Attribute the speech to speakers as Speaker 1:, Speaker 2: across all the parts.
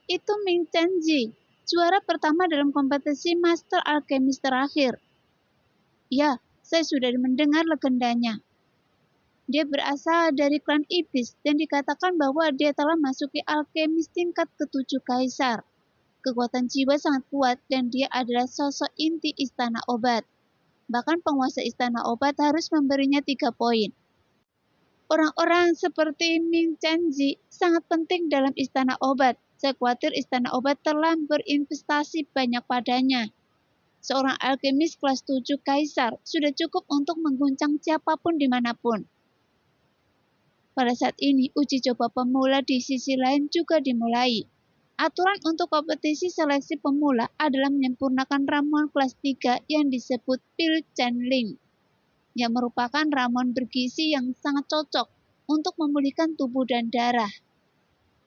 Speaker 1: Itu Ming Chenji, juara pertama dalam kompetisi Master Alchemist terakhir. Ya, saya sudah mendengar legendanya. Dia berasal dari klan iblis dan dikatakan bahwa dia telah masuki alkemis tingkat ke-7 kaisar. Kekuatan jiwa sangat kuat dan dia adalah sosok inti istana obat. Bahkan penguasa istana obat harus memberinya 3 poin. Orang-orang seperti Ming Chenji sangat penting dalam istana obat. Saya khawatir istana obat telah berinvestasi banyak padanya. Seorang alkemis kelas 7 kaisar sudah cukup untuk mengguncang siapapun dimanapun. Pada saat ini, uji coba pemula di sisi lain juga dimulai. Aturan untuk kompetisi seleksi pemula adalah menyempurnakan ramuan kelas 3 yang disebut pil Chenling, yang merupakan ramuan bergizi yang sangat cocok untuk memulihkan tubuh dan darah.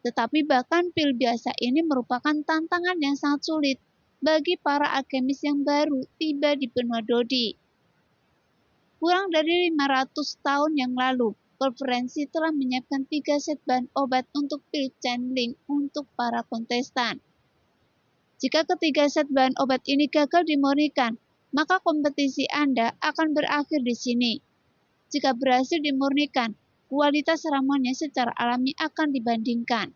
Speaker 1: Tetapi bahkan pil biasa ini merupakan tantangan yang sangat sulit bagi para alkemis yang baru tiba di benua Dodi. Kurang dari 500 tahun yang lalu, konferensi telah menyiapkan 3 set bahan obat untuk pil Chenling untuk para kontestan. Jika ketiga set bahan obat ini gagal dimurnikan, maka kompetisi Anda akan berakhir di sini. Jika berhasil dimurnikan, kualitas ramuannya secara alami akan dibandingkan.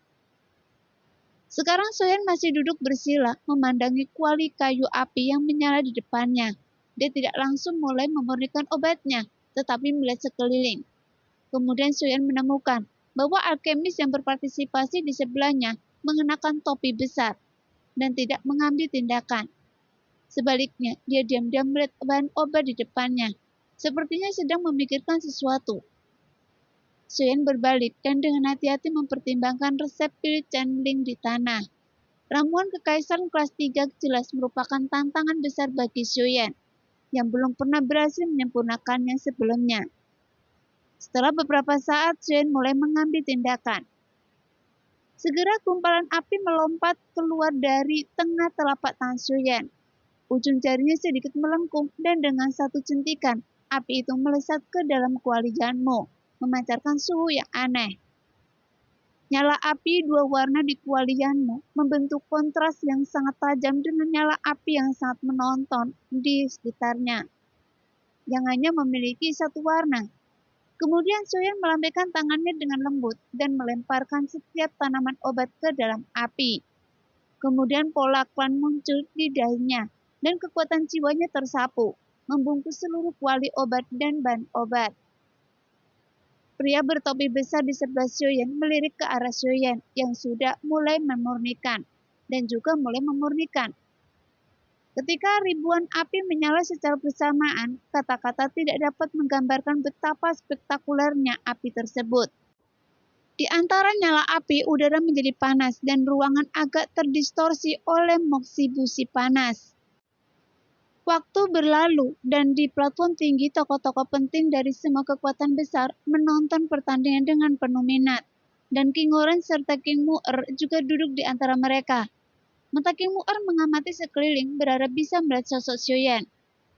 Speaker 1: Sekarang Soyan masih duduk bersila memandangi kuali kayu api yang menyala di depannya. Dia tidak langsung mulai memurnikan obatnya, tetapi melihat sekeliling. Kemudian Soyan menemukan bahwa alkemis yang berpartisipasi di sebelahnya mengenakan topi besar dan tidak mengambil tindakan. Sebaliknya, dia diam-diam melihat bahan obat di depannya, sepertinya sedang memikirkan sesuatu. Soyan berbalik dan dengan hati-hati mempertimbangkan resep pil Chenling di tanah. Ramuan kekaisaran kelas 3 jelas merupakan tantangan besar bagi Soyan, yang belum pernah berhasil menyempurnakannya sebelumnya. Setelah beberapa saat, Soyan mulai mengambil tindakan. Segera gumpalan api melompat keluar dari tengah telapak tangan Soyan. Ujung jarinya sedikit melengkung dan dengan satu centikan, api itu melesat ke dalam kuali Yanmo, memancarkan suhu yang aneh. Nyala api dua warna di kuali Yanmo membentuk kontras yang sangat tajam dengan nyala api yang sangat menonton di sekitarnya, yang hanya memiliki satu warna. Kemudian Soyan melambaikan tangannya dengan lembut dan melemparkan setiap tanaman obat ke dalam api. Kemudian pola klan muncul di dahinya dan kekuatan jiwanya tersapu, membungkus seluruh kuali obat dan bahan obat. Pria bertopi besar di sebelah Soyan melirik ke arah Soyan yang sudah mulai memurnikan dan juga mulai memurnikan. Ketika ribuan api menyala secara bersamaan, kata-kata tidak dapat menggambarkan betapa spektakulernya api tersebut. Di antara nyala api, udara menjadi panas dan ruangan agak terdistorsi oleh moksibusi panas. Waktu berlalu dan di platform tinggi tokoh-tokoh penting dari semua kekuatan besar menonton pertandingan dengan penuh minat. Dan King Oren serta King Mu'er juga duduk di antara mereka. Mata King Mu'er mengamati sekeliling berharap bisa melihat sosok Soyan.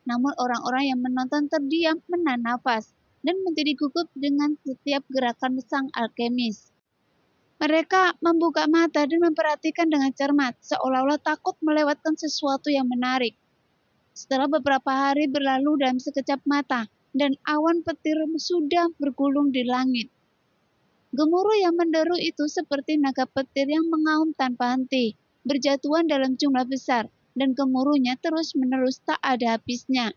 Speaker 1: Namun orang-orang yang menonton terdiam menahan nafas dan menjadi gugup dengan setiap gerakan sang alkemis. Mereka membuka mata dan memperhatikan dengan cermat, seolah-olah takut melewatkan sesuatu yang menarik. Setelah beberapa hari berlalu dalam sekejap mata, dan awan petir sudah bergulung di langit. Gemuruh yang menderu itu seperti naga petir yang mengaum tanpa henti, berjatuhan dalam jumlah besar, dan gemuruhnya terus-menerus tak ada habisnya.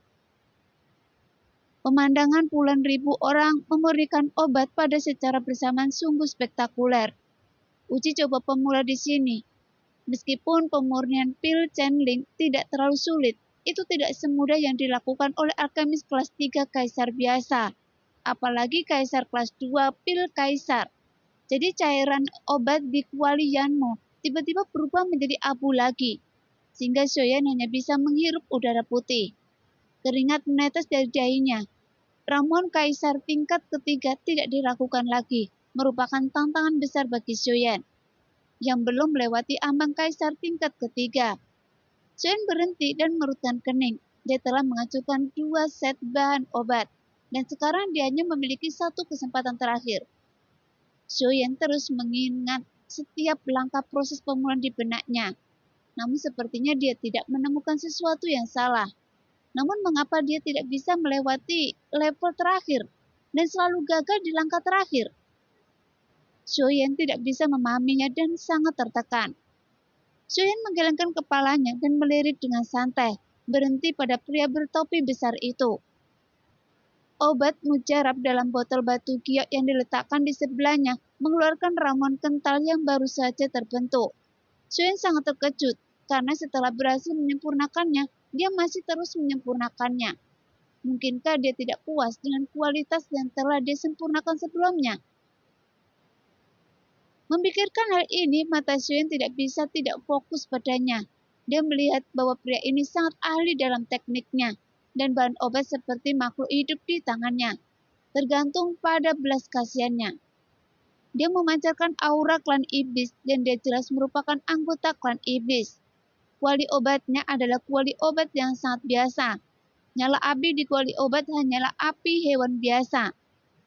Speaker 1: Pemandangan puluhan ribu orang memurnikan obat pada secara bersamaan sungguh spektakuler. Uji coba pemula di sini. Meskipun pemurnian pil Chenling tidak terlalu sulit, itu tidak semudah yang dilakukan oleh alkemis kelas 3 kaisar biasa, apalagi kaisar kelas 2 pil kaisar. Jadi cairan obat di kuali Yanmo tiba-tiba berubah menjadi abu lagi, sehingga Soyan hanya bisa menghirup udara putih. Keringat menetes dari dahinya. Ramuan kaisar tingkat ketiga tidak diragukan lagi, merupakan tantangan besar bagi Soyan, yang belum melewati ambang kaisar tingkat ketiga. Soyan berhenti dan merutkan kening. Dia telah menghancurkan 2 set bahan obat, dan sekarang dia hanya memiliki 1 kesempatan terakhir. Soyan terus mengingat setiap langkah proses pemulihan di benaknya. Namun sepertinya dia tidak menemukan sesuatu yang salah. Namun mengapa dia tidak bisa melewati level terakhir dan selalu gagal di langkah terakhir? Xiaoyan tidak bisa memahaminya dan sangat tertekan. Xiaoyan menggelengkan kepalanya dan melirik dengan santai, berhenti pada pria bertopi besar itu. Obat mujarab dalam botol batu giok yang diletakkan di sebelahnya mengeluarkan ramuan kental yang baru saja terbentuk. Xiaoyan sangat terkejut karena setelah berhasil menyempurnakannya, dia masih terus menyempurnakannya. Mungkinkah dia tidak puas dengan kualitas yang telah dia sempurnakan sebelumnya? Memikirkan hal ini, mata Xiaoyan tidak bisa tidak fokus padanya. Dia melihat bahwa pria ini sangat ahli dalam tekniknya, dan bahan obat seperti makhluk hidup di tangannya, tergantung pada belas kasihannya. Dia memancarkan aura klan iblis, dan dia jelas merupakan anggota klan iblis. Kuali obatnya adalah kuali obat yang sangat biasa. Nyala api di kuali obat hanyalah api hewan biasa.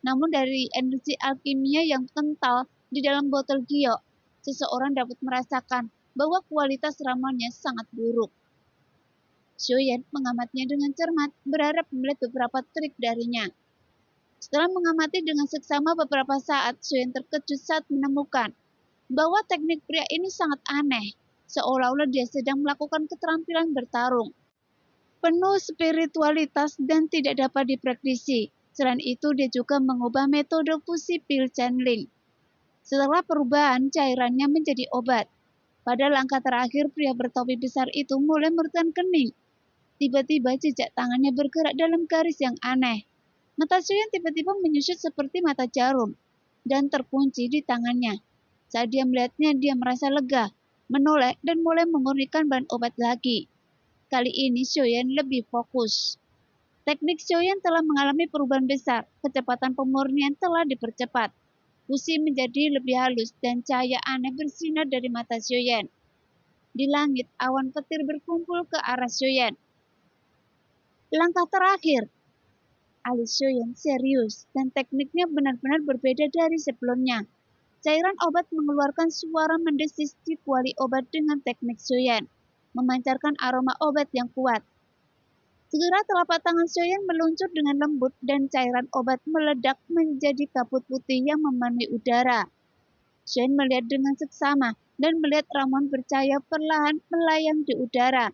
Speaker 1: Namun dari energi alkimia yang kental di dalam botol giok, seseorang dapat merasakan bahwa kualitas ramuannya sangat buruk. Xiaoyan mengamatinya dengan cermat, berharap melihat beberapa trik darinya. Setelah mengamati dengan seksama beberapa saat, Xiaoyan terkejut saat menemukan bahwa teknik pria ini sangat aneh, seolah-olah dia sedang melakukan keterampilan bertarung. Penuh spiritualitas dan tidak dapat dipraktisi. Selain itu, dia juga mengubah metode fusi pil channeling. Setelah perubahan, cairannya menjadi obat. Pada langkah terakhir, pria bertopi besar itu mulai menurunkan kening. Tiba-tiba jejak tangannya bergerak dalam garis yang aneh. Mata Xiaoyan tiba-tiba menyusut seperti mata jarum dan terkunci di tangannya. Saat dia melihatnya, dia merasa lega, menoleh dan mulai memurnikan bahan obat lagi. Kali ini Xiaoyan lebih fokus. Teknik Xiaoyan telah mengalami perubahan besar, kecepatan pemurnian telah dipercepat. Fusi menjadi lebih halus dan cahaya aneh bersinar dari mata Xiaoyan. Di langit, awan petir berkumpul ke arah Xiaoyan. Langkah terakhir. Alis Xiaoyan serius dan tekniknya benar-benar berbeda dari sebelumnya. Cairan obat mengeluarkan suara mendesis di kuali obat dengan teknik Xiaoyan, memancarkan aroma obat yang kuat. Segera telapak tangan Xiaoyan meluncur dengan lembut dan cairan obat meledak menjadi kabut putih yang memenuhi udara. Xiaoyan melihat dengan seksama dan melihat ramuan bercahaya perlahan melayang di udara.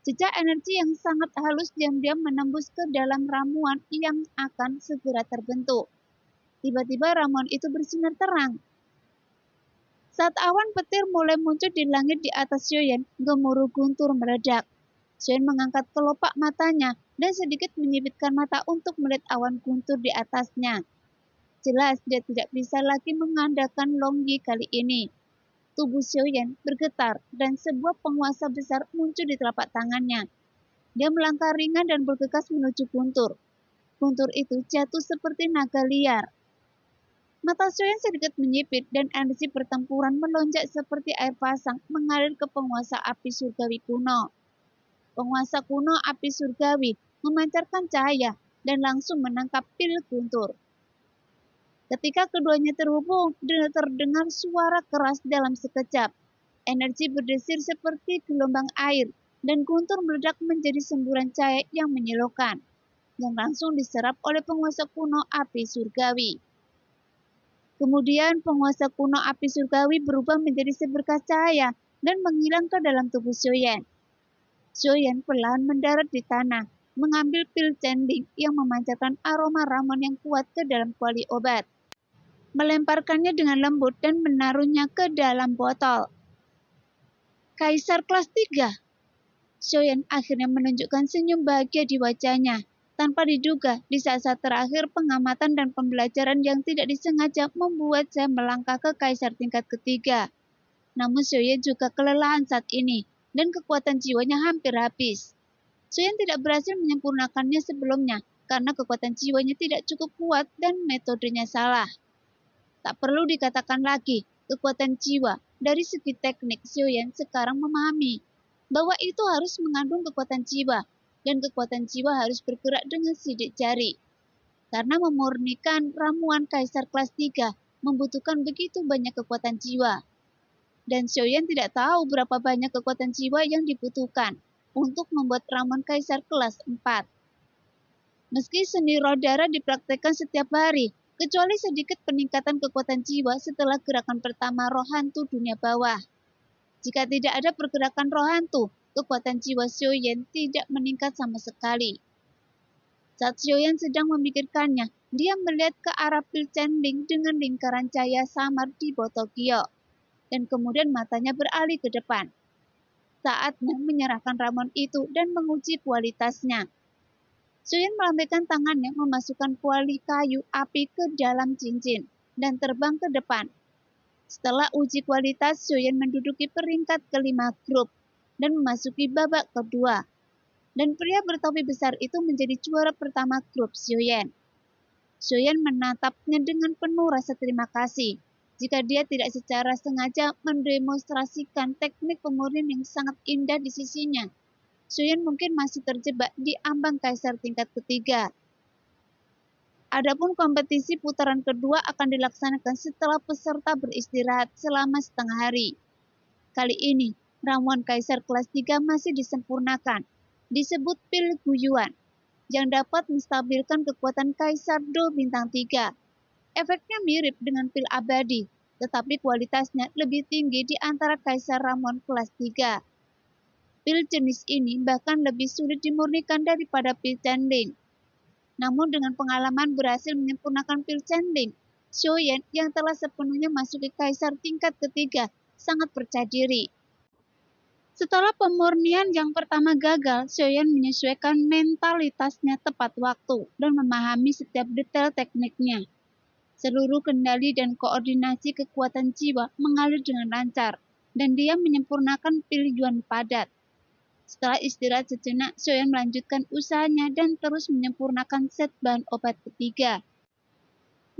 Speaker 1: Jejak energi yang sangat halus diam-diam menembus ke dalam ramuan yang akan segera terbentuk. Tiba-tiba ramuan itu bersinar terang. Saat awan petir mulai muncul di langit di atas Xiaoyan, gemuruh guntur meledak. Xiaoyan mengangkat kelopak matanya dan sedikit menyipitkan mata untuk melihat awan guntur di atasnya. Jelas dia tidak bisa lagi mengandalkan Long Yi kali ini. Tubuh Xiaoyan bergetar dan sebuah penguasa besar muncul di telapak tangannya. Dia melangkah ringan dan bergegas menuju guntur. Guntur itu jatuh seperti naga liar. Mata Xiaoyan sedikit menyipit dan energi pertempuran melonjak seperti air pasang mengalir ke penguasa api surgawi kuno. Penguasa kuno api surgawi memancarkan cahaya dan langsung menangkap pil guntur. Ketika keduanya terhubung, terdengar suara keras dalam sekejap. Energi berdesir seperti gelombang air, dan guntur meledak menjadi semburan cahaya yang menyilaukan, yang langsung diserap oleh penguasa kuno api surgawi. Kemudian penguasa kuno api surgawi berubah menjadi seberkas cahaya dan menghilang ke dalam tubuh Xiaoyan. Xiaoyan perlahan mendarat di tanah, mengambil pil channeling yang memancarkan aroma ramuan yang kuat ke dalam kuali obat. Melemparkannya dengan lembut dan menaruhnya ke dalam botol. Kaisar kelas 3. Xiaoyan akhirnya menunjukkan senyum bahagia di wajahnya. Tanpa diduga, di saat-saat terakhir pengamatan dan pembelajaran yang tidak disengaja membuat saya melangkah ke kaisar tingkat ketiga. Namun Xiaoyan juga kelelahan saat ini, dan kekuatan jiwanya hampir habis. Xiaoyan tidak berhasil menyempurnakannya sebelumnya, karena kekuatan jiwanya tidak cukup kuat dan metodenya salah. Tak perlu dikatakan lagi, kekuatan jiwa dari segi teknik Xiaoyan sekarang memahami bahwa itu harus mengandung kekuatan jiwa, dan kekuatan jiwa harus bergerak dengan sidik jari. Karena memurnikan ramuan kaisar kelas 3 membutuhkan begitu banyak kekuatan jiwa. Dan Xiaoyan tidak tahu berapa banyak kekuatan jiwa yang dibutuhkan untuk membuat ramuan kaisar kelas 4. Meski seni roh darah dipraktekkan setiap hari, kecuali sedikit peningkatan kekuatan jiwa setelah gerakan pertama roh hantu dunia bawah. Jika tidak ada pergerakan roh hantu, kekuatan jiwa Xiaoyan tidak meningkat sama sekali. Saat Xiaoyan sedang memikirkannya, dia melihat ke arah pil Chenling dengan lingkaran cahaya samar di botol Gio. Dan kemudian matanya beralih ke depan. Saatnya menyerahkan ramuan itu dan menguji kualitasnya. Xiaoyan melambaikan tangannya memasukkan kuali kayu api ke dalam cincin dan terbang ke depan. Setelah uji kualitas, Xiaoyan menduduki peringkat kelima grup dan memasuki babak kedua. Dan pria bertopi besar itu menjadi juara pertama grup Xiaoyan. Xiaoyan menatapnya dengan penuh rasa terima kasih. Jika dia tidak secara sengaja mendemonstrasikan teknik pemurnian yang sangat indah di sisinya, Xiaoyan mungkin masih terjebak di ambang kaisar tingkat ketiga. Adapun kompetisi putaran kedua akan dilaksanakan setelah peserta beristirahat selama setengah hari. Kali ini, ramuan kaisar kelas 3 masih disempurnakan, disebut pil Guyuan, yang dapat menstabilkan kekuatan kaisar Do bintang 3. Efeknya mirip dengan pil abadi, tetapi kualitasnya lebih tinggi di antara kaisar ramuan kelas 3. Pil jenis ini bahkan lebih sulit dimurnikan daripada pil Chenling. Namun dengan pengalaman berhasil menyempurnakan pil Chenling, Xiaoyan yang telah sepenuhnya masuk ke kaisar tingkat ketiga sangat percaya diri. Setelah pemurnian yang pertama gagal, Xiaoyan menyesuaikan mentalitasnya tepat waktu dan memahami setiap detail tekniknya. Seluruh kendali dan koordinasi kekuatan jiwa mengalir dengan lancar, dan dia menyempurnakan pil Yuan padat. Setelah istirahat sejenak, Xiaoyan melanjutkan usahanya dan terus menyempurnakan set bahan obat ketiga.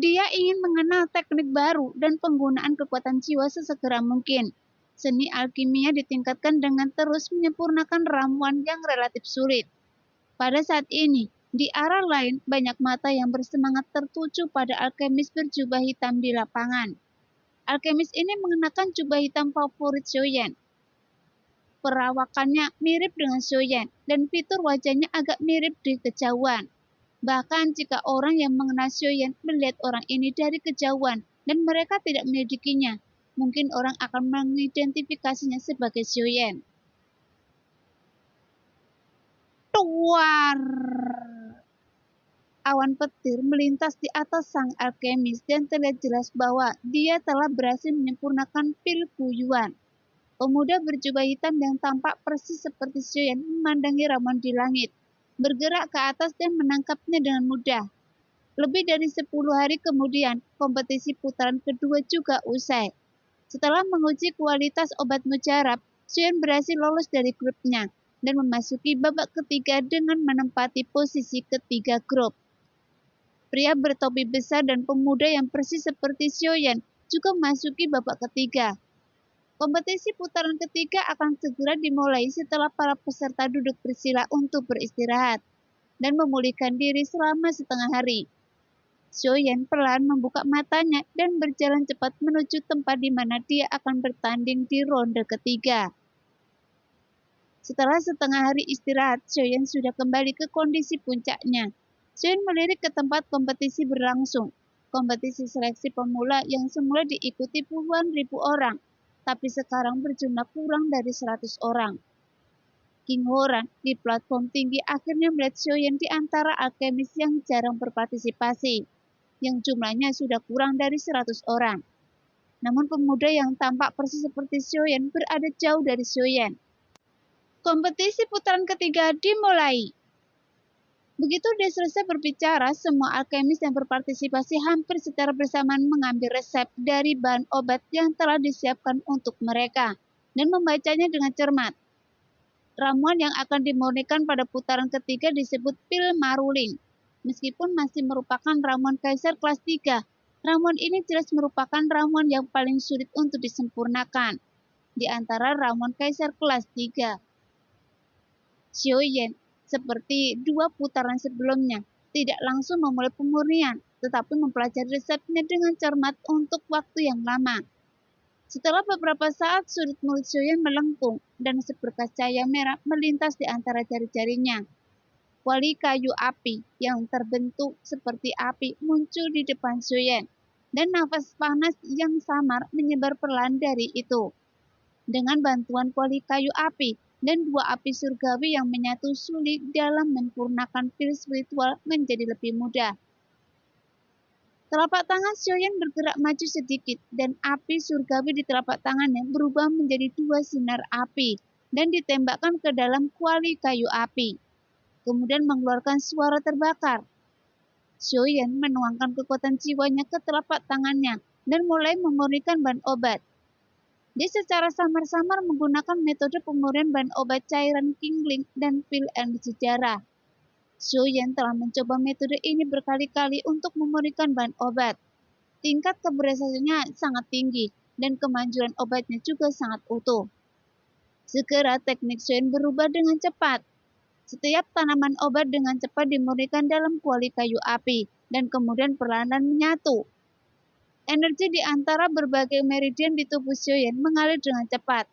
Speaker 1: Dia ingin mengenal teknik baru dan penggunaan kekuatan jiwa sesegera mungkin. Seni alkimia ditingkatkan dengan terus menyempurnakan ramuan yang relatif sulit. Pada saat ini, di arah lain, banyak mata yang bersemangat tertuju pada alkemis berjubah hitam di lapangan. Alkemis ini mengenakan jubah hitam favorit Xiaoyan. Perawakannya mirip dengan Xiaoyan, dan fitur wajahnya agak mirip di kejauhan. Bahkan jika orang yang mengenal Xiaoyan melihat orang ini dari kejauhan dan mereka tidak menyelidikinya, mungkin orang akan mengidentifikasinya sebagai Xiaoyan. Tuar! Awan petir melintas di atas sang alkemis dan terlihat jelas bahwa dia telah berhasil menyempurnakan pil Guyuan. Pemuda berjubah hitam yang tampak persis seperti Xiaoyan memandangi ramuan di langit, bergerak ke atas dan menangkapnya dengan mudah. Lebih dari 10 hari kemudian, kompetisi putaran kedua juga usai. Setelah menguji kualitas obat mujarab, Xiaoyan berhasil lolos dari grupnya dan memasuki babak ketiga dengan menempati posisi ketiga grup. Pria bertopi besar dan pemuda yang persis seperti Xiaoyan juga memasuki babak ketiga. Kompetisi putaran ketiga akan segera dimulai setelah para peserta duduk bersila untuk beristirahat dan memulihkan diri selama setengah hari. Xiaoyan perlahan membuka matanya dan berjalan cepat menuju tempat di mana dia akan bertanding di ronde ketiga. Setelah setengah hari istirahat, Xiaoyan sudah kembali ke kondisi puncaknya. Xiaoyan melirik ke tempat kompetisi berlangsung. Kompetisi seleksi pemula yang semula diikuti puluhan ribu orang, tapi sekarang berjumlah kurang dari 100 orang. King Horan di platform tinggi akhirnya melihat Xiaoyan di antara alkemis yang jarang berpartisipasi, yang jumlahnya sudah kurang dari 100 orang. Namun pemuda yang tampak persis seperti Xiaoyan berada jauh dari Xiaoyan. Kompetisi putaran ketiga dimulai. Begitu dia selesai berbicara, semua alkemis yang berpartisipasi hampir secara bersamaan mengambil resep dari bahan obat yang telah disiapkan untuk mereka dan membacanya dengan cermat. Ramuan yang akan dimurnikan pada putaran ketiga disebut pil Marulin. Meskipun masih merupakan ramuan kaisar kelas 3, ramuan ini jelas merupakan ramuan yang paling sulit untuk disempurnakan di antara ramuan kaisar kelas 3. Xiaoyan, seperti dua putaran sebelumnya, tidak langsung memulai pemurnian, tetapi mempelajari resepnya dengan cermat untuk waktu yang lama. Setelah beberapa saat, sudut mulut Xiaoyan melengkung dan seberkas cahaya merah melintas di antara jari-jarinya. Kuali kayu api yang terbentuk seperti api muncul di depan Xiaoyan, dan nafas panas yang samar menyebar perlahan dari itu. Dengan bantuan kuali kayu api dan dua api surgawi yang menyatu sulit dalam menyempurnakan pil spiritual menjadi lebih mudah. Telapak tangan Xiaoyan bergerak maju sedikit dan api surgawi di telapak tangannya berubah menjadi dua sinar api dan ditembakkan ke dalam kuali kayu api. Kemudian mengeluarkan suara terbakar. Xiaoyan menuangkan kekuatan jiwanya ke telapak tangannya dan mulai memurnikan bahan obat. Dia secara samar-samar menggunakan metode pemurnian bahan obat cairan Qingling dan pil energi darah. Xiaoyan telah mencoba metode ini berkali-kali untuk memurnikan bahan obat. Tingkat keberhasilannya sangat tinggi dan kemanjuran obatnya juga sangat utuh. Segera teknik Xiaoyan berubah dengan cepat. Setiap tanaman obat dengan cepat dimurnikan dalam kuali kayu api dan kemudian perlahan menyatu. Energi di antara berbagai meridian di tubuh Xiaoyan mengalir dengan cepat.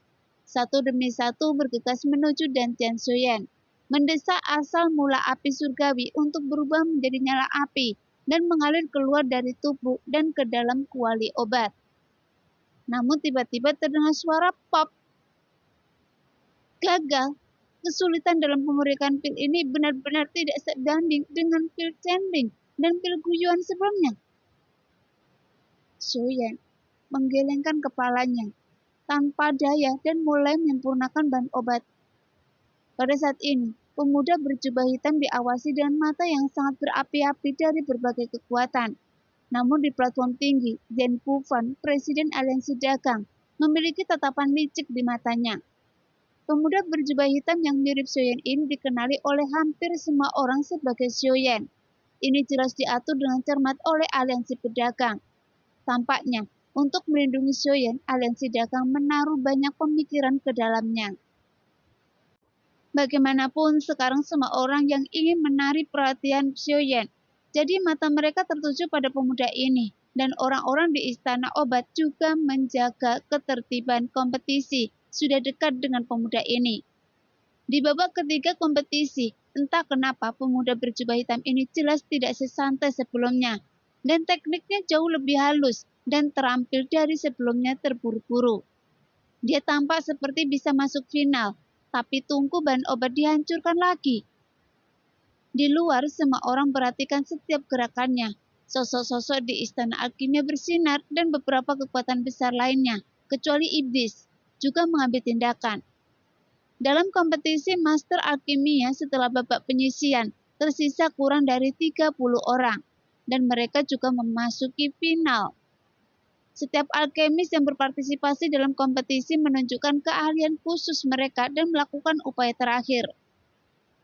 Speaker 1: Satu demi satu bergegas menuju dantian Xiaoyan, mendesak asal mula api surgawi untuk berubah menjadi nyala api dan mengalir keluar dari tubuh dan ke dalam kuali obat. Namun tiba-tiba terdengar suara pop. Gagal. Kesulitan dalam pemurikan pil ini benar-benar tidak sebanding dengan pil Chenling dan pil Guyuan sebelumnya. Xiaoyan menggelengkan kepalanya tanpa daya dan mulai menyempurnakan bahan obat. Pada saat ini, pemuda berjubah hitam diawasi dengan mata yang sangat berapi-api dari berbagai kekuatan. Namun di platform tinggi, Zhen Pufan, Presiden Aliansi Dagang, memiliki tatapan licik di matanya. Pemuda berjubah hitam yang mirip Xiaoyan ini dikenali oleh hampir semua orang sebagai Xiaoyan. Ini jelas diatur dengan cermat oleh Aliansi Pedagang. Tampaknya, untuk melindungi Xiaoyan, Aliansi Dagang menaruh banyak pemikiran ke dalamnya. Bagaimanapun, sekarang semua orang yang ingin menarik perhatian Xiaoyan, jadi mata mereka tertuju pada pemuda ini, dan orang-orang di Istana Obat juga menjaga ketertiban kompetisi sudah dekat dengan pemuda ini. Di babak ketiga kompetisi, entah kenapa pemuda berjubah hitam ini jelas tidak sesantai sebelumnya, dan tekniknya jauh lebih halus dan terampil dari sebelumnya terburu-buru. Dia tampak seperti bisa masuk final, tapi tungku bahan obat dihancurkan lagi. Di luar, semua orang perhatikan setiap gerakannya. Sosok-sosok di Istana Alkimia bersinar dan beberapa kekuatan besar lainnya, kecuali iblis, juga mengambil tindakan. Dalam kompetisi Master Alkimia setelah babak penyisian, tersisa kurang dari 30 orang, dan mereka juga memasuki final. Setiap alkemis yang berpartisipasi dalam kompetisi menunjukkan keahlian khusus mereka dan melakukan upaya terakhir.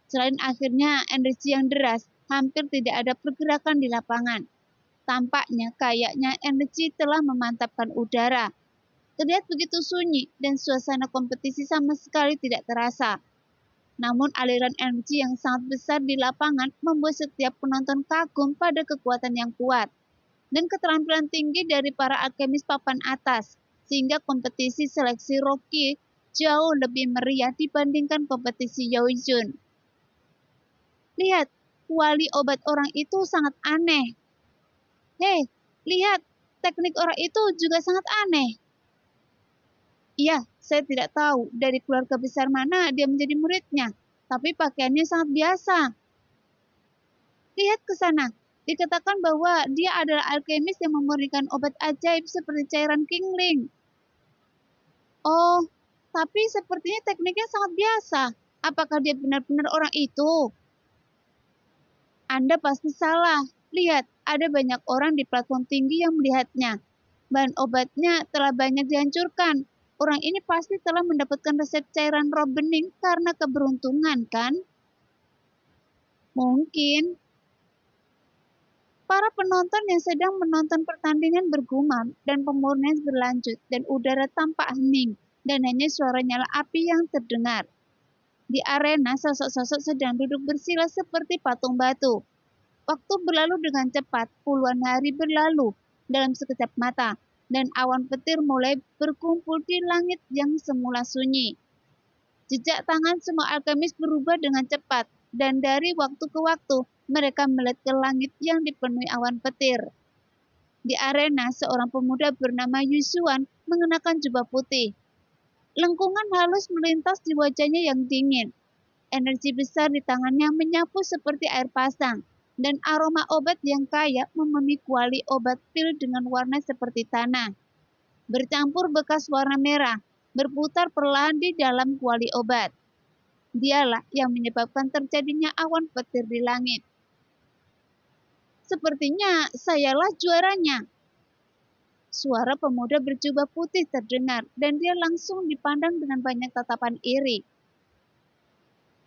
Speaker 1: Selain akhirnya energi yang deras, hampir tidak ada pergerakan di lapangan. Tampaknya kayaknya energi telah memantapkan udara. Terlihat begitu sunyi dan suasana kompetisi sama sekali tidak terasa. Namun aliran energi yang sangat besar di lapangan membuat setiap penonton kagum pada kekuatan yang kuat dan keterampilan tinggi dari para alkemis papan atas, sehingga kompetisi seleksi Rocky jauh lebih meriah dibandingkan kompetisi Yaozun. Lihat, kuali obat orang itu sangat aneh. Hei, lihat, teknik orang itu juga sangat aneh. Iya, saya tidak tahu dari keluarga besar mana dia menjadi muridnya, tapi pakaiannya sangat biasa. Lihat ke sana, dikatakan bahwa dia adalah alkemis yang memurnikan obat ajaib seperti cairan Qingling. Oh, tapi sepertinya tekniknya sangat biasa. Apakah dia benar-benar orang itu? Anda pasti salah. Lihat, ada banyak orang di platform tinggi yang melihatnya. Bahan obatnya telah banyak dihancurkan. Orang ini pasti telah mendapatkan resep cairan roh bening karena keberuntungan, kan? Mungkin. Para penonton yang sedang menonton pertandingan bergumam dan pemurnian berlanjut dan udara tampak hening dan hanya suara nyala api yang terdengar. Di arena, sosok-sosok sedang duduk bersila seperti patung batu. Waktu berlalu dengan cepat, puluhan hari berlalu dalam sekejap mata, dan awan petir mulai berkumpul di langit yang semula sunyi. Jejak tangan semua alkemis berubah dengan cepat, dan dari waktu ke waktu mereka melihat ke langit yang dipenuhi awan petir. Di arena, seorang pemuda bernama Yusuan mengenakan jubah putih. Lengkungan halus melintas di wajahnya yang dingin. Energi besar di tangannya menyapu seperti air pasang, dan aroma obat yang kaya memenuhi kuali obat pil dengan warna seperti tanah. Bercampur bekas warna merah, berputar perlahan di dalam kuali obat. Dialah yang menyebabkan terjadinya awan petir di langit. Sepertinya sayalah juaranya. Suara pemuda berjubah putih terdengar dan dia langsung dipandang dengan banyak tatapan iri.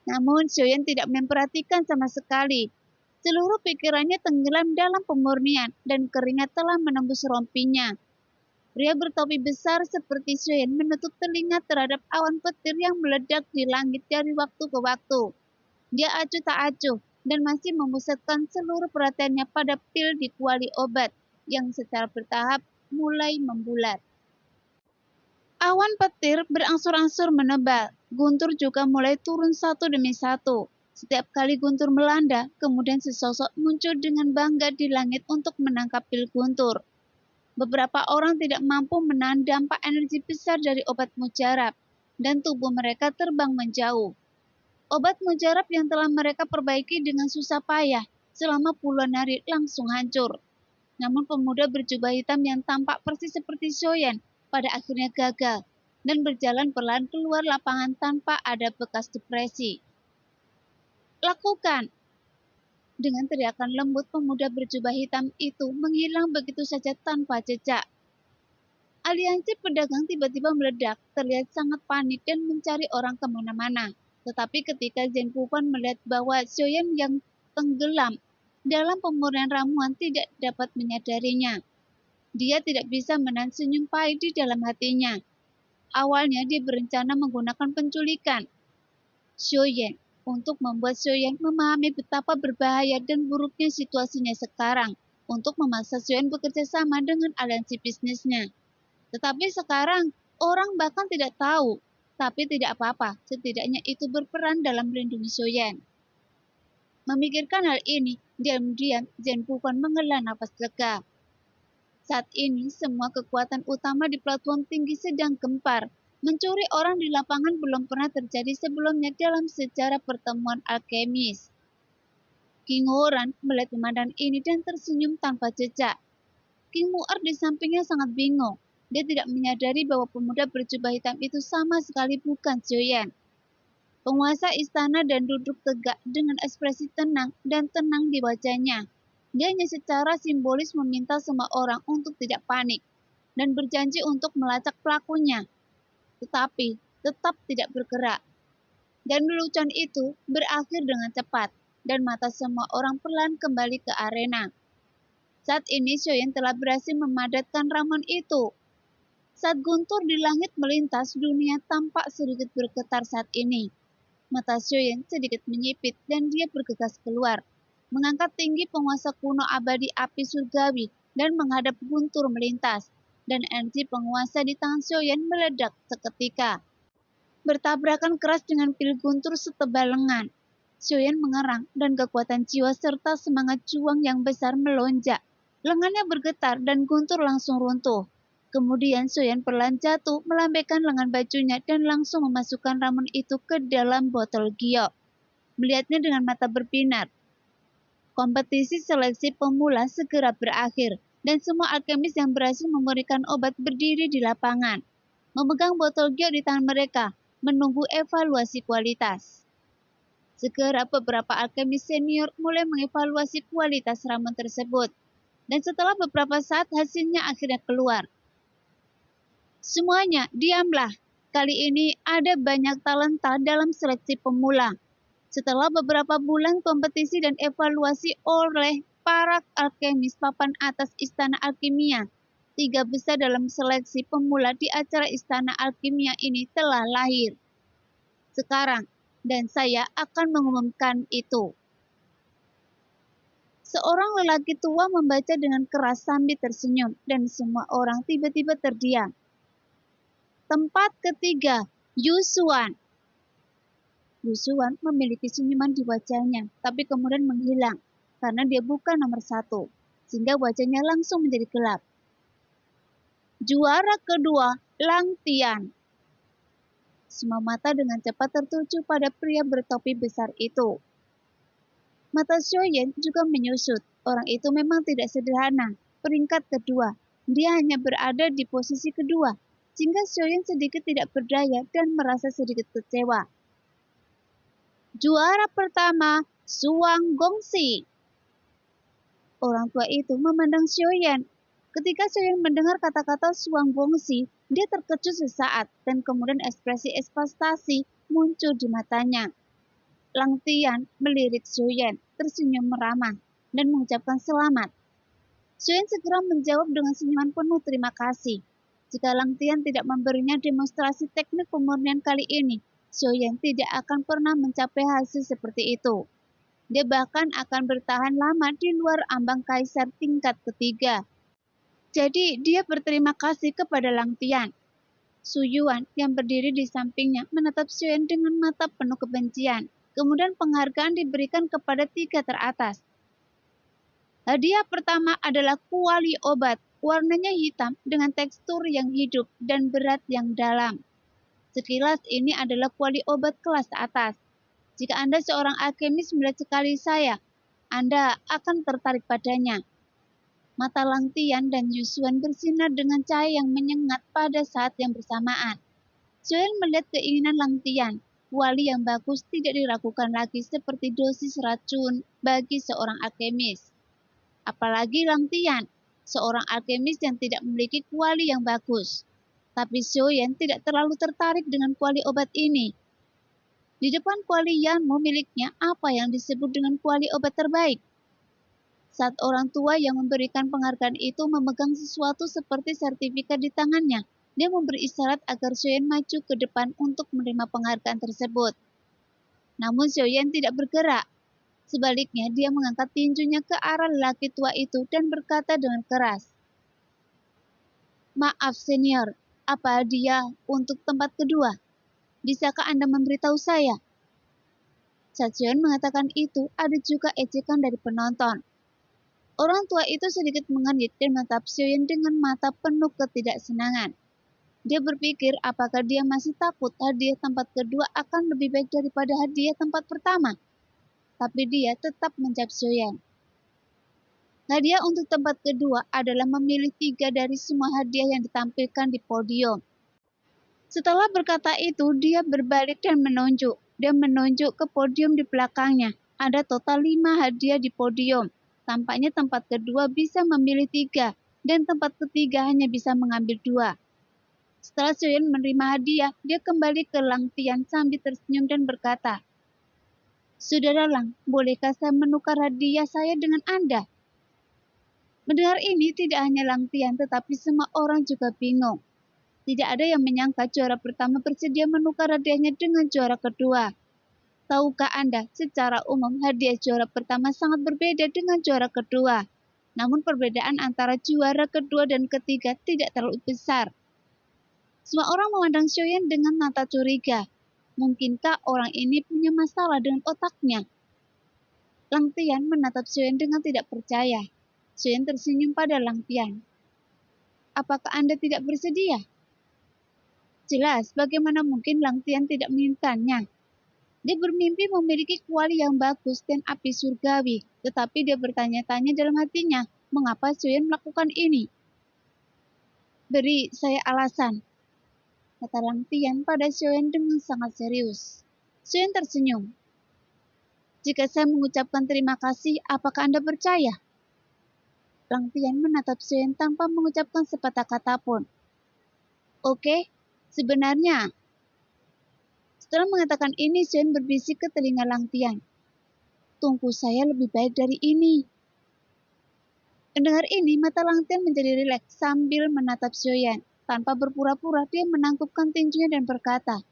Speaker 1: Namun Xiaoyan tidak memperhatikan sama sekali. Seluruh pikirannya tenggelam dalam pemurnian dan keringat telah menembus rompinya. Pria bertopi besar seperti Xiaoyan menutup telinga terhadap awan petir yang meledak di langit dari waktu ke waktu. Dia acuh tak acuh dan masih memusatkan seluruh perhatiannya pada pil di kuali obat yang secara bertahap mulai membulat. Awan petir berangsur-angsur menebal. Guntur juga mulai turun satu demi satu. Setiap kali guntur melanda, kemudian sesosok muncul dengan bangga di langit untuk menangkap pil guntur. Beberapa orang tidak mampu menahan dampak energi besar dari obat mujarab, dan tubuh mereka terbang menjauh. Obat mujarab yang telah mereka perbaiki dengan susah payah selama puluhan hari langsung hancur. Namun pemuda berjubah hitam yang tampak persis seperti Xiaoyan pada akhirnya gagal dan berjalan perlahan keluar lapangan tanpa ada bekas depresi. Lakukan! Dengan teriakan lembut, pemuda berjubah hitam itu menghilang begitu saja tanpa jejak. Aliansi pedagang tiba-tiba meledak, terlihat sangat panik dan mencari orang kemana-mana. Tetapi ketika Zhen Pufan melihat bahwa Xiaoyan yang tenggelam dalam pemurnian ramuan tidak dapat menyadarinya. Dia tidak bisa menahan senyum pahit di dalam hatinya. Awalnya dia berencana menggunakan penculikan Xiaoyan untuk membuat Xiaoyan memahami betapa berbahaya dan buruknya situasinya sekarang untuk memaksa Xiaoyan bekerja sama dengan aliansi bisnisnya. Tetapi sekarang orang bahkan tidak tahu, tapi tidak apa-apa, setidaknya itu berperan dalam melindungi Xiaoyan. Memikirkan hal ini, diam-diam Zhen Pufan menghela nafas lega. Saat ini, semua kekuatan utama di platform tinggi sedang gempar. Mencuri orang di lapangan belum pernah terjadi sebelumnya dalam sejarah pertemuan alkemis. King Horan melihat pemandangan ini dan tersenyum tanpa jejak. King Mu'er di sampingnya sangat bingung. Dia tidak menyadari bahwa pemuda berjubah hitam itu sama sekali bukan Xiaoyan. Penguasa istana dan duduk tegak dengan ekspresi tenang dan tenang di wajahnya. Dia hanya secara simbolis meminta semua orang untuk tidak panik dan berjanji untuk melacak pelakunya, tetapi tetap tidak bergerak. Dan lelucon itu berakhir dengan cepat, dan mata semua orang perlahan kembali ke arena. Saat ini Xiaoyan telah berhasil memadatkan ramuan itu. Saat guntur di langit melintas, dunia tampak sedikit bergetar saat ini. Mata Xiaoyan sedikit menyipit dan dia bergegas keluar, mengangkat tinggi penguasa kuno abadi api surgawi dan menghadap guntur melintas, dan energi penguasa di tangan Xiaoyan meledak seketika. Bertabrakan keras dengan pil guntur setebal lengan. Xiaoyan mengerang dan kekuatan jiwa serta semangat juang yang besar melonjak. Lengannya bergetar dan guntur langsung runtuh. Kemudian Xiaoyan perlahan jatuh, melambaikan lengan bajunya dan langsung memasukkan ramuan itu ke dalam botol giok. Melihatnya dengan mata berbinar. Kompetisi seleksi pemula segera berakhir, dan semua alkemis yang berhasil memberikan obat berdiri di lapangan, memegang botol giok di tangan mereka, menunggu evaluasi kualitas. Segera beberapa alkemis senior mulai mengevaluasi kualitas ramuan tersebut, dan setelah beberapa saat hasilnya akhirnya keluar. Semuanya, diamlah. Kali ini ada banyak talenta dalam seleksi pemula. Setelah beberapa bulan kompetisi dan evaluasi oleh para alkemis papan atas Istana Alkimia, 3 besar dalam seleksi pemula di acara Istana Alkimia ini telah lahir. Sekarang, dan saya akan mengumumkan itu. Seorang lelaki tua membaca dengan keras sambil tersenyum, dan semua orang tiba-tiba terdiam. Tempat ketiga, Yusuan. Yusuan memiliki senyuman di wajahnya, tapi kemudian menghilang, karena dia bukan nomor 1, sehingga wajahnya langsung menjadi gelap. Juara kedua, Lang Tian. Semua mata dengan cepat tertuju pada pria bertopi besar itu. Mata Xiaoyan juga menyusut. Orang itu memang tidak sederhana. Peringkat kedua, dia hanya berada di posisi kedua, sehingga Xiaoyan sedikit tidak berdaya dan merasa sedikit kecewa. Juara pertama, Suang Gongxi. Orang tua itu memandang Xiaoyan. Ketika Xiaoyan mendengar kata-kata Suang Gongxi, dia terkejut sesaat dan kemudian ekspresi ekspektasi muncul di matanya. Lang Tian melirik Xiaoyan, tersenyum meramah, dan mengucapkan selamat. Xiaoyan segera menjawab dengan senyuman penuh terima kasih. Jika Lang Tian tidak memberinya demonstrasi teknik pemurnian kali ini, Xiaoyan tidak akan pernah mencapai hasil seperti itu. Dia bahkan akan bertahan lama di luar ambang kaisar tingkat ketiga. Jadi dia berterima kasih kepada Lang Tian. Su Yuan yang berdiri di sampingnya menatap Xiaoyan dengan mata penuh kebencian. Kemudian penghargaan diberikan kepada 3 teratas. Hadiah pertama adalah kuali obat. Warnanya hitam dengan tekstur yang hidup dan berat yang dalam. Sekilas ini adalah kuali obat kelas atas. Jika Anda seorang alkemis melihat sekali saya, Anda akan tertarik padanya. Mata Lang Tian dan Yusuan bersinar dengan cahaya yang menyengat pada saat yang bersamaan. Xiaoyan melihat keinginan Lang Tian. Kuali yang bagus tidak diragukan lagi seperti dosis racun bagi seorang alkemis. Apalagi Lang Tian, seorang alkemis yang tidak memiliki kuali yang bagus. Tapi Xiaoyan tidak terlalu tertarik dengan kuali obat ini. Di depan kuali Yanmo miliknya apa yang disebut dengan kuali obat terbaik. Saat orang tua yang memberikan penghargaan itu memegang sesuatu seperti sertifikat di tangannya, dia memberi isyarat agar Xiaoyan maju ke depan untuk menerima penghargaan tersebut. Namun Xiaoyan tidak bergerak. Sebaliknya, dia mengangkat tinjunya ke arah lelaki tua itu dan berkata dengan keras, "Maaf senior, apa hadiah untuk tempat kedua? Bisakah Anda memberitahu saya?" Saat Xiaoyan mengatakan itu, ada juga ejekan dari penonton. Orang tua itu sedikit mengernyit dan menatap Xiaoyan dengan mata penuh ketidaksenangan. Dia berpikir apakah dia masih takut hadiah tempat kedua akan lebih baik daripada hadiah tempat pertama. Tapi dia tetap menjawab Xiaoyan. Hadiah untuk tempat kedua adalah memilih 3 dari semua hadiah yang ditampilkan di podium. Setelah berkata itu, dia berbalik dan menunjuk. Dia menunjuk ke podium di belakangnya. Ada total 5 hadiah di podium. Tampaknya tempat kedua bisa memilih 3, dan tempat ketiga hanya bisa mengambil 2. Setelah Xiaoyan menerima hadiah, dia kembali ke Lang Tian sambil tersenyum dan berkata, "Saudara Lang, bolehkah saya menukar hadiah saya dengan Anda?" Mendengar ini tidak hanya Lang Tian, tetapi semua orang juga bingung. Tidak ada yang menyangka juara pertama bersedia menukar hadiahnya dengan juara kedua. Tahukah Anda, secara umum hadiah juara pertama sangat berbeda dengan juara kedua. Namun perbedaan antara juara kedua dan ketiga tidak terlalu besar. Semua orang memandang Xiaoyan dengan mata curiga. Mungkinkah orang ini punya masalah dengan otaknya? Lang Tian menatap Xiaoyan dengan tidak percaya. Xiaoyan tersenyum pada Lang Tian. "Apakah Anda tidak bersedia?" Jelas, bagaimana mungkin Lang Tian tidak menginginkannya. Dia bermimpi memiliki kuali yang bagus dan api surgawi, tetapi dia bertanya-tanya dalam hatinya, mengapa Xiaoyan melakukan ini? "Beri saya alasan," kata Lang Tian pada Xiaoyan dengan sangat serius. Xiaoyan tersenyum. "Jika saya mengucapkan terima kasih, apakah Anda percaya?" Lang Tian menatap Xiaoyan tanpa mengucapkan sepatah kata pun. "Oke, sebenarnya..." Setelah mengatakan ini, Xiaoyan berbisik ke telinga Lang Tian. "Tungku saya lebih baik dari ini." Mendengar ini, mata Lang Tian menjadi rileks sambil menatap Xiaoyan. Tanpa berpura-pura, dia menangkupkan tinjunya dan berkata,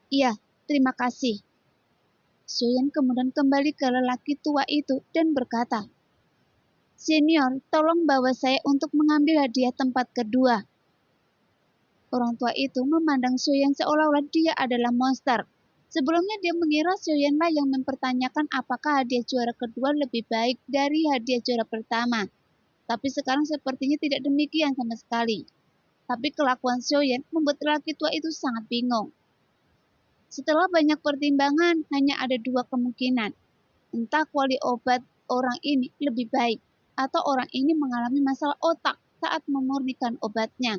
Speaker 1: "Iya, terima kasih." Xiaoyan kemudian kembali ke lelaki tua itu dan berkata, Senior, tolong bawa saya untuk mengambil hadiah tempat kedua. Orang tua itu memandang Xiaoyan seolah-olah dia adalah monster. Sebelumnya dia mengira Xiaoyanlah yang mempertanyakan apakah hadiah juara kedua lebih baik dari hadiah juara pertama. Tapi sekarang sepertinya tidak demikian sama sekali. Tapi kelakuan Xiaoyan membuat lelaki tua itu sangat bingung. Setelah banyak pertimbangan, hanya ada dua kemungkinan. Entah kuali obat orang ini lebih baik, atau orang ini mengalami masalah otak saat memurnikan obatnya.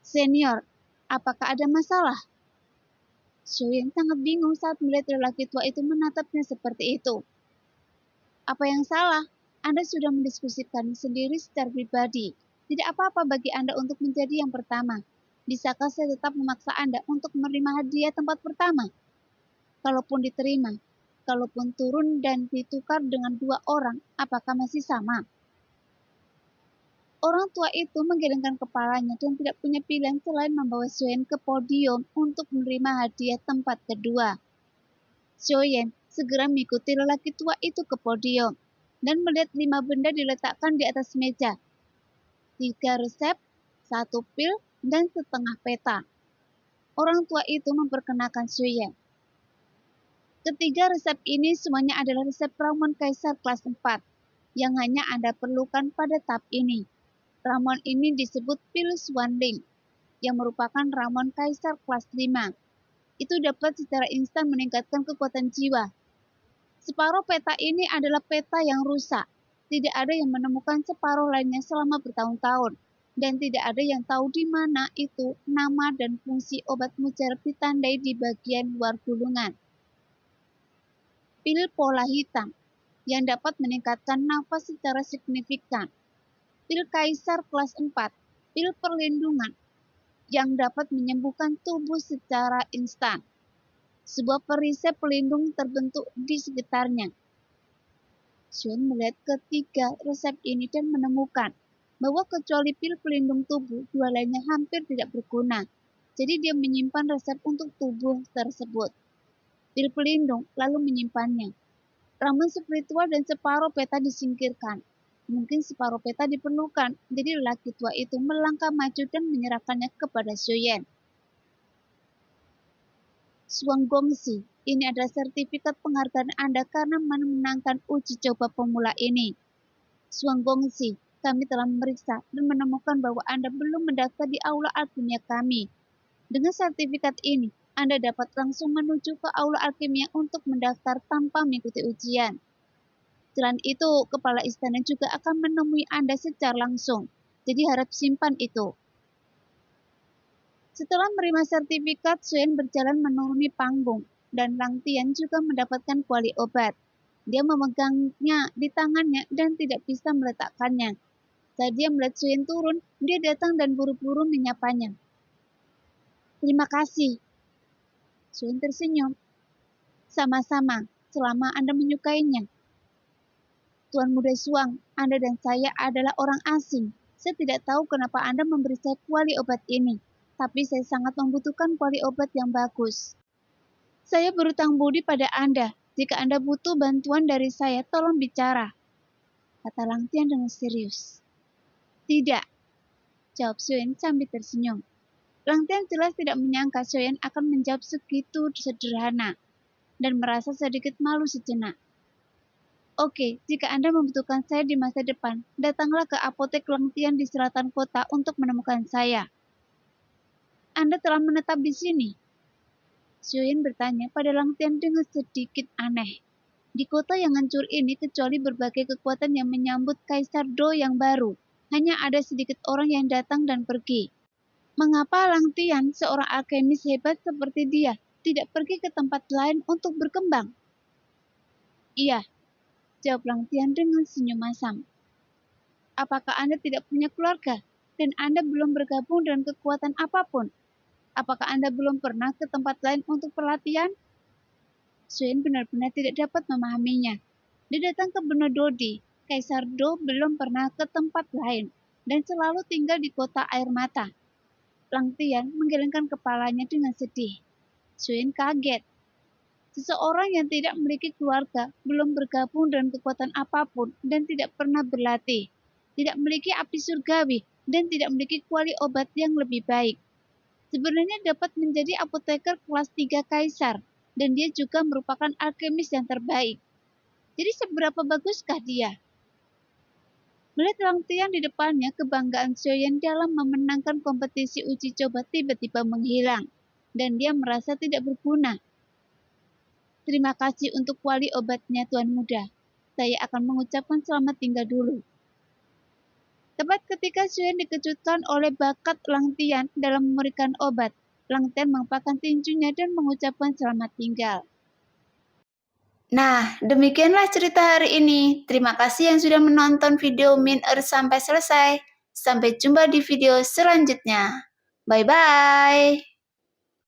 Speaker 1: Senior, apakah ada masalah? Xiaoyan sangat bingung saat melihat lelaki tua itu menatapnya seperti itu. Apa yang salah? Anda sudah mendiskusikan sendiri secara pribadi. Tidak apa-apa bagi Anda untuk menjadi yang pertama. Bisakah saya tetap memaksa Anda untuk menerima hadiah tempat pertama? Kalaupun diterima, kalaupun turun dan ditukar dengan dua orang, apakah masih sama? Orang tua itu menggelengkan kepalanya dan tidak punya pilihan selain membawa Xiaoyan ke podium untuk menerima hadiah tempat kedua. Xiaoyan segera mengikuti lelaki tua itu ke podium dan melihat 5 benda diletakkan di atas meja. 3 resep, 1 pil, dan setengah peta. Orang tua itu memperkenalkan Xiaoyan. Ketiga resep ini semuanya adalah resep ramuan kaisar kelas 4 yang hanya Anda perlukan pada tahap ini. Ramuan ini disebut pil Swanling yang merupakan ramuan kaisar kelas 5. Itu dapat secara instan meningkatkan kekuatan jiwa. Separuh peta ini adalah peta yang rusak. Tidak ada yang menemukan separuh lainnya selama bertahun-tahun. Dan tidak ada yang tahu di mana itu nama dan fungsi obat mujarab ditandai di bagian luar gulungan. Pil pola hitam yang dapat meningkatkan nafas secara signifikan. Pil kaisar kelas 4, pil perlindungan yang dapat menyembuhkan tubuh secara instan. Sebuah perisai pelindung terbentuk di sekitarnya. Xiaoyan melihat ketiga resep ini dan menemukan bahwa kecuali pil pelindung tubuh, dua lainnya hampir tidak berguna. Jadi dia menyimpan resep untuk tubuh tersebut. Pil pelindung lalu menyimpannya. Ramuan spiritual dan separuh peta disingkirkan. Mungkin separuh peta diperlukan, jadi lelaki tua itu melangkah maju dan menyerahkannya kepada Xiaoyan. Shuanggongxi, ini adalah sertifikat penghargaan Anda karena memenangkan uji coba pemula ini. Shuanggongxi, kami telah memeriksa dan menemukan bahwa Anda belum mendaftar di aula alkimia kami. Dengan sertifikat ini, Anda dapat langsung menuju ke aula alkimia untuk mendaftar tanpa mengikuti ujian. Selain itu, kepala istana juga akan menemui Anda secara langsung. Jadi harap simpan itu. Setelah menerima sertifikat, Xiaoyan berjalan menuruni panggung, dan Lang Tian juga mendapatkan kuali obat. Dia memegangnya di tangannya dan tidak bisa meletakkannya. Saat dia melihat Xiaoyan turun, dia datang dan buru-buru menyapanya. Terima kasih. Xiaoyan tersenyum. Sama-sama, selama Anda menyukainya. Tuan Muda Suang, Anda dan saya adalah orang asing. Saya tidak tahu kenapa Anda memberi saya kuali obat ini, tapi saya sangat membutuhkan kuali obat yang bagus. Saya berutang budi pada Anda. Jika Anda butuh bantuan dari saya, tolong bicara, kata Lang Tian dengan serius. Tidak, jawab Xiaoyan sambil tersenyum. Lang Tian jelas tidak menyangka Xiaoyan akan menjawab segitu sederhana, dan merasa sedikit malu sejenak. Oke, jika Anda membutuhkan saya di masa depan, datanglah ke apotek Lang Tian di selatan kota untuk menemukan saya. Anda telah menetap di sini? Xiaoyan bertanya pada Lang Tian dengan sedikit aneh. Di kota yang hancur ini, kecuali berbagai kekuatan yang menyambut Kaisar Do yang baru, hanya ada sedikit orang yang datang dan pergi. Mengapa Lang Tian, seorang alkemis hebat seperti dia, tidak pergi ke tempat lain untuk berkembang? Iya, jawab Lang Tian dengan senyum masam. Apakah Anda tidak punya keluarga dan Anda belum bergabung dengan kekuatan apapun? Apakah Anda belum pernah ke tempat lain untuk pelatihan? Xiaoyan benar-benar tidak dapat memahaminya. Dia datang ke benua Dodi. Kaisar Do belum pernah ke tempat lain dan selalu tinggal di kota air mata. Lang Tian menggelengkan kepalanya dengan sedih. Xiaoyan kaget. Seseorang yang tidak memiliki keluarga, belum bergabung dengan kekuatan apapun, dan tidak pernah berlatih, tidak memiliki api surgawi, dan tidak memiliki kuali obat yang lebih baik. Sebenarnya dapat menjadi apoteker kelas 3 kaisar, dan dia juga merupakan alkemis yang terbaik. Jadi seberapa baguskah dia? Melihat Wang Tian di depannya, kebanggaan Xiaoyan dalam memenangkan kompetisi uji coba tiba-tiba menghilang, dan dia merasa tidak berguna. Terima kasih untuk kuali obatnya, Tuan Muda. Saya akan mengucapkan selamat tinggal dulu. Tepat ketika Xiaoyan dikejutkan oleh bakat Lang Tian dalam memberikan obat, Lang Tian mengepakkan tinjunya dan mengucapkan selamat tinggal. Nah, demikianlah cerita hari ini. Terima kasih yang sudah menonton video Min Earth sampai selesai. Sampai jumpa di video selanjutnya. Bye-bye.